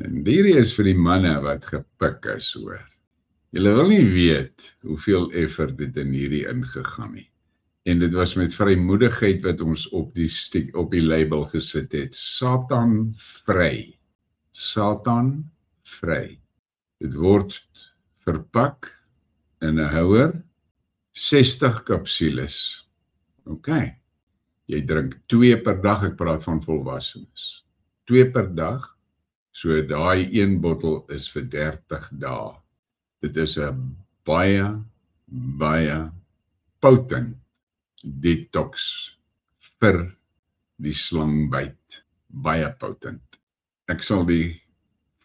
En hierdie is vir die manne wat gepik is, hoor. Julle wil nie weet hoeveel effort dit in hierdie ingegaan nie. En dit was met vrymoedigheid wat ons op die label gesit het. Satan vry. Satan vry. Dit word verpak in 'n houer, 60 kapsules. OK. Jy drink 2 per dag, ek praat van volwassenes. 2 per dag. So daai 1 bottel is vir 30 dae. Dit is 'n baie potent detox vir die slangbyt. Baie potent. Ek sal die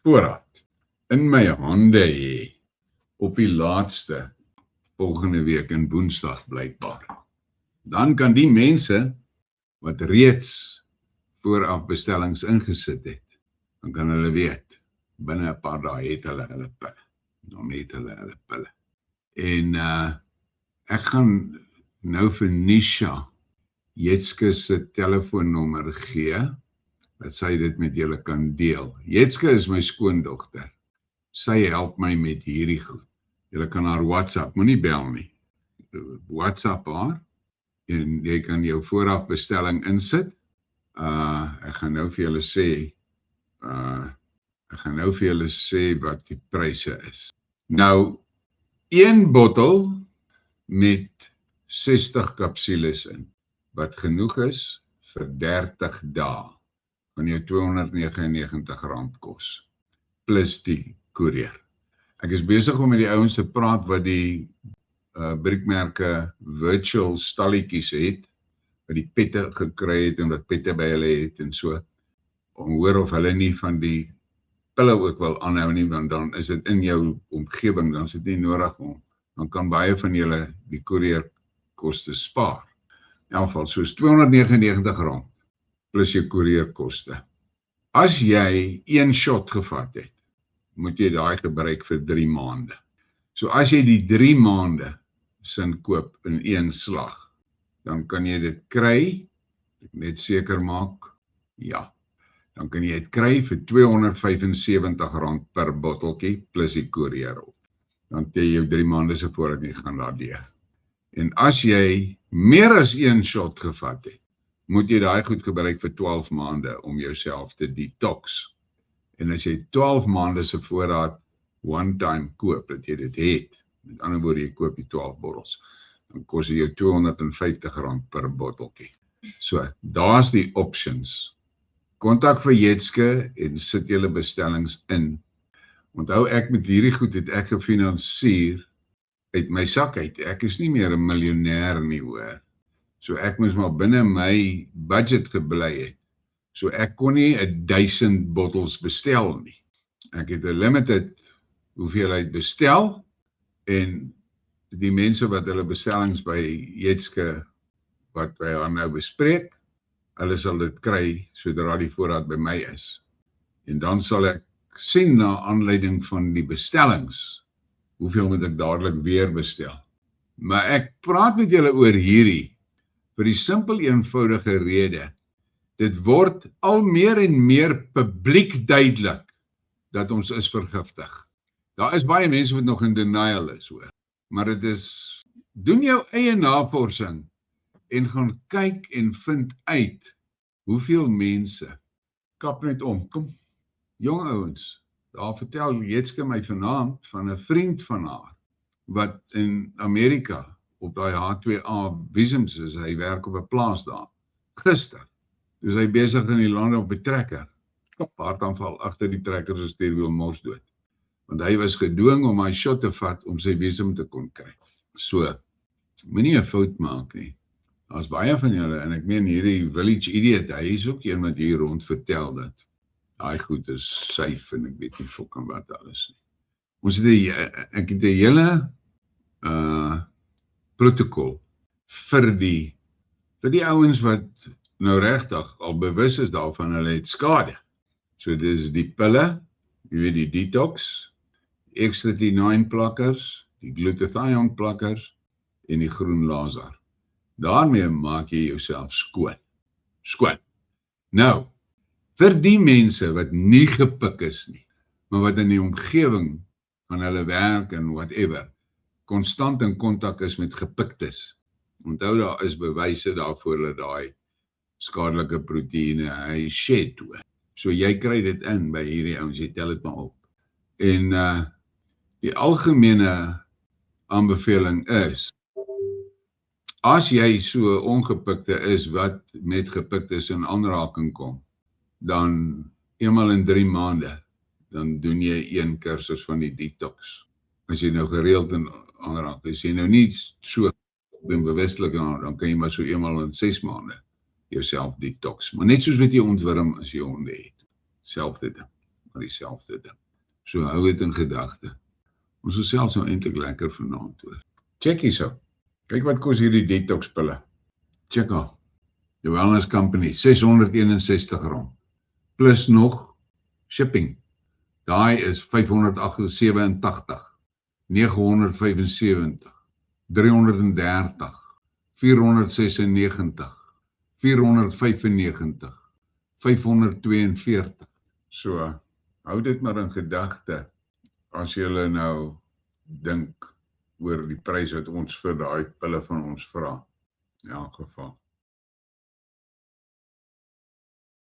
voorraad in my hande hê op die laaste volgende week in Woensdag blykbaar. Dan kan die mense wat reeds voorafbestellings ingesit het, dan kan hulle weet, binne 'n paar dae het hulle pille. Dan het hulle pille. En ek gaan nou vir Nisha Jetske se telefoonnommer gee, dat sy dit met julle kan deel. Jetske is my skoondogter. Sy help my met hierdie goed. Julle kan haar WhatsApp, moenie bel nie. WhatsApp haar, en jy kan jou voorafbestelling insit. Ek gaan nou vir julle sê wat die pryse is. Nou, 1 bottel met 60 kapsules in, wat genoeg is vir 30 dae, gaan jou R299 kos, plus die koerier. Ek is besig om met die ouens te praat wat die briekmerke virtual stalletjies het, wat die pette gekry het en wat pette by hulle het en so, om hoor of hulle nie van die pille ook wil aanhou nie, want dan is dit in jou omgewing, dan is dit nie nodig om, dan kan baie van julle die koerierkoste spaar. In elk geval, soos R299 plus jou koerierkoste. As jy 1 shot gevat het, moet jy daai gebruik vir 3 maande. So as jy die 3 maande sin koop in 1 slag, dan kan jy dit kry, net seker maak, ja, dan kan jy dit kry vir R275 per botteltjie, plus die koerier op. Dan het jy jou 3 maande se voorraad nie gaan daardeur. En as jy meer as 1 shot gevat het, moet jy daai goed gebruik vir 12 maande om jouself te detox. En as jy 12 maande se voorraad one time koop, dat jy dit het, met ander woorde, jy koop die 12 bottels, dan kos dit jou R250 per botteltjie. So, daar's die options. Kontak vir Jetske en sit julle bestellings in. Onthou, ek met hierdie goed het ek gefinansier uit my sak uit. Ek is nie meer 'n miljonair nie, hoor. So ek moes maar binne my budget gebly het. So ek kon nie 1000 bottels bestel nie. Ek het 'n limited hoeveelheid bestel, en die mense wat hulle bestellings by Jetske, wat by haar nou bespreek, hulle sal dit kry sodra die voorraad by my is. En dan sal ek sien na aanleiding van die bestellings, hoeveel moet ek dadelik weer bestel. Maar ek praat met julle oor hierdie, vir die simpel eenvoudige rede, dit word al meer en meer publiek duidelik, dat ons is vergiftig. Daar is baie mense wat nog in denial is, hoor. Maar dit is, doen jou eie navorsing, en gaan kyk en vind uit, hoeveel mense, kap net om, kom, jong ouens, daar vertel Jetske my vanaand van 'n vriend van haar, wat in Amerika, op daai H2A visums is, hy werk op 'n plaas daar, gister, dus hy besig in die lande op die trekker, hartaanval agter die trekker se stuurwiel mors dood, want hy was gedwing om hy shot te vat, om sy visum te kon kry. So, moenie 'n fout maak nie. Daar's baie van julle, en ek meen hierdie Village Idiot, hy is ook een wat hier rond vertel dat daai goed is safe, en ek weet nie fucking wat alles nie. Ek het 'n hele protokol vir die ouens wat nou regtig al bewus is daarvan, hulle het skade. So dis die pille, Jy weet die detox, extra T9 plakkers, die glutathione plakkers en die groen laser. Daarmee maak jy jouself skoon. Skoon. Nou, vir die mense wat nie gepik is nie, maar wat in die omgewing van hulle werk en whatever, konstant in kontak is met gepiktes. Onthou daar is bewyse daarvoor dat daai skadelike proteïene hy shed toe. So jy kry dit in by hierdie ouens, jy tel dit maar op. En die algemene aanbeveling is, as jy so ongepikte is wat met gepiktes in aanraking kom, dan eenmaal in 3 maande, dan doen jy 1 kursus van die detox. As jy nou gereeld in aanraak, as jy nou nie so bewustelik dan kan jy maar so eenmaal in 6 maande jouself detox. Maar net soos wat jy ontwurm as jy honde het. Selfde ding, maar dieselfde ding. So hou dit in gedagte. Ons is selfs nou eintlik lekker vanaand hoor. Check hierso. Kyk wat kos hierdie detox pille. Check al. The Wellness Company, R661. Plus nog shipping. Daai is R587, R975, R330, R496, R495, R542. So, hou dit maar in gedagte as jy nou dink oor die prys wat ons vir daai pille van ons vra. In elk geval.